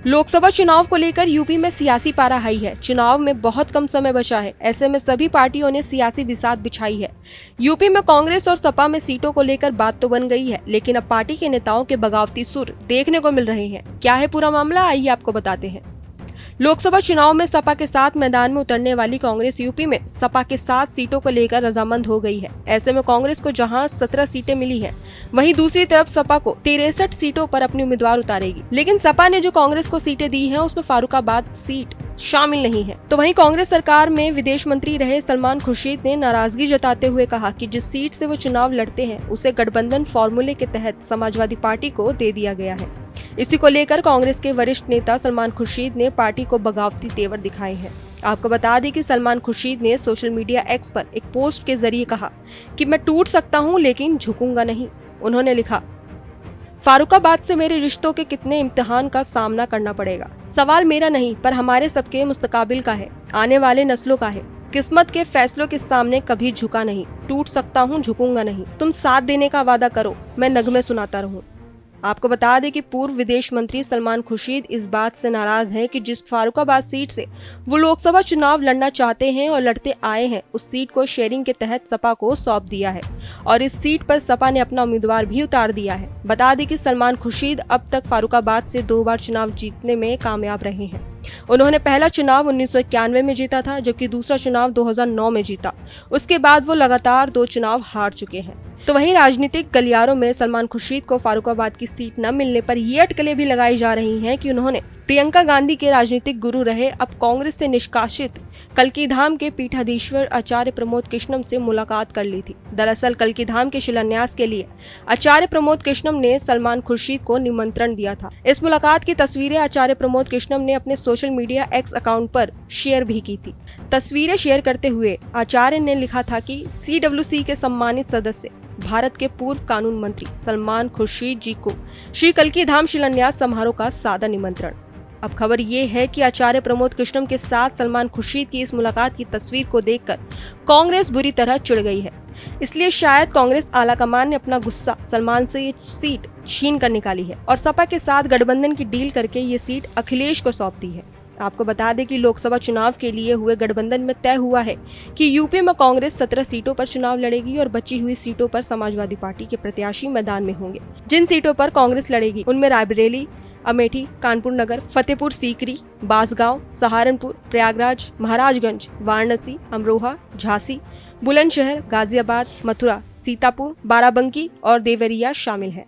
लोकसभा चुनाव को लेकर यूपी में सियासी पारा हाई है। चुनाव में बहुत कम समय बचा है। ऐसे में सभी पार्टियों ने सियासी बिसात बिछाई है। यूपी में कांग्रेस और सपा में सीटों को लेकर बात तो बन गई है, लेकिन अब पार्टी के नेताओं के बगावती सुर देखने को मिल रहे हैं। क्या है पूरा मामला, आइए आपको बताते हैं। लोकसभा चुनाव में सपा के साथ मैदान में उतरने वाली कांग्रेस यूपी में सपा के 7 सीटों को लेकर रजामंद हो गई है। ऐसे में कांग्रेस को जहां 17 सीटें मिली हैं, वहीं दूसरी तरफ सपा को 63 सीटों पर अपनी उम्मीदवार उतारेगी। लेकिन सपा ने जो कांग्रेस को सीटें दी हैं, उसमें फारुखाबाद सीट शामिल नहीं है। तो वहीं कांग्रेस सरकार में विदेश मंत्री रहे सलमान खुर्शीद ने नाराजगी जताते हुए कहा कि जिस सीट से वो चुनाव लड़ते हैं, उसे गठबंधन फॉर्मूले के तहत समाजवादी पार्टी को दे दिया गया है। इसी को लेकर कांग्रेस के वरिष्ठ नेता सलमान खुर्शीद ने पार्टी को बगावती तेवर दिखाए हैं। आपको बता दें कि सलमान खुर्शीद ने सोशल मीडिया एक्स पर एक पोस्ट के जरिए कहा कि मैं टूट सकता हूं लेकिन झुकूंगा नहीं। उन्होंने लिखा, फारुखाबाद से मेरे रिश्तों के कितने इम्तिहान का सामना करना पड़ेगा। सवाल मेरा नहीं पर हमारे सबके मुस्तकाबिल का है, आने वाले नस्लों का है। किस्मत के फैसलों के सामने कभी झुका नहीं। टूट सकता हूँ, झुकूंगा नहीं। तुम साथ देने का वादा करो, मैं नगमे सुनाता रहूं। आपको बता दें कि पूर्व विदेश मंत्री सलमान खुर्शीद इस बात से नाराज हैं कि जिस फारुखाबाद सीट से वो लोकसभा चुनाव लड़ना चाहते हैं और लड़ते आए हैं, उस सीट को शेयरिंग के तहत सपा को सौंप दिया है और इस सीट पर सपा ने अपना उम्मीदवार भी उतार दिया है। बता दें कि सलमान खुर्शीद अब तक फारुखाबाद से 2 बार चुनाव जीतने में कामयाब रहे हैं। उन्होंने पहला चुनाव 1991 में जीता था, जबकि दूसरा चुनाव 2009 में जीता। उसके बाद वो लगातार 2 चुनाव हार चुके हैं। तो वहीं राजनीतिक गलियारों में सलमान खुर्शीद को फारुखाबाद की सीट न मिलने पर ये अटकलें भी लगाई जा रही हैं कि उन्होंने प्रियंका गांधी के राजनीतिक गुरु रहे, अब कांग्रेस से निष्कासित कल्कीधाम के पीठाधीश्वर आचार्य प्रमोद कृष्णम से मुलाकात कर ली थी। दरअसल कल्कीधाम के शिलान्यास के लिए आचार्य प्रमोद कृष्णम ने सलमान खुर्शीद को निमंत्रण दिया था। इस मुलाकात की तस्वीरें आचार्य प्रमोद कृष्णम ने अपने सोशल मीडिया एक्स अकाउंट पर शेयर भी की थी। तस्वीरें शेयर करते हुए आचार्य ने लिखा था कि CWC के सम्मानित सदस्य भारत के पूर्व कानून मंत्री सलमान खुर्शीद जी को श्री कल्कीधाम शिलान्यास समारोह का सादर निमंत्रण। अब खबर ये है कि आचार्य प्रमोद कृष्णम के साथ सलमान खुर्शीद की इस मुलाकात की तस्वीर को देखकर कांग्रेस बुरी तरह चिढ़ गई है। इसलिए शायद कांग्रेस आलाकमान ने अपना गुस्सा सलमान से ये सीट छीन कर निकाली है और सपा के साथ गठबंधन की डील करके ये सीट अखिलेश को सौंप दी है। आपको बता दें कि लोकसभा चुनाव के लिए हुए गठबंधन में तय हुआ है कि यूपी में कांग्रेस 17 सीटों पर चुनाव लड़ेगी और बची हुई सीटों पर समाजवादी पार्टी के प्रत्याशी मैदान में होंगे। जिन सीटों पर कांग्रेस लड़ेगी उनमें रायबरेली, अमेठी, कानपुर नगर, फतेहपुर सीकरी, बांसगांव, सहारनपुर, प्रयागराज, महाराजगंज, वाराणसी, अमरोहा, झांसी, बुलंदशहर, गाजियाबाद, मथुरा, सीतापुर, बाराबंकी और देवरिया शामिल है।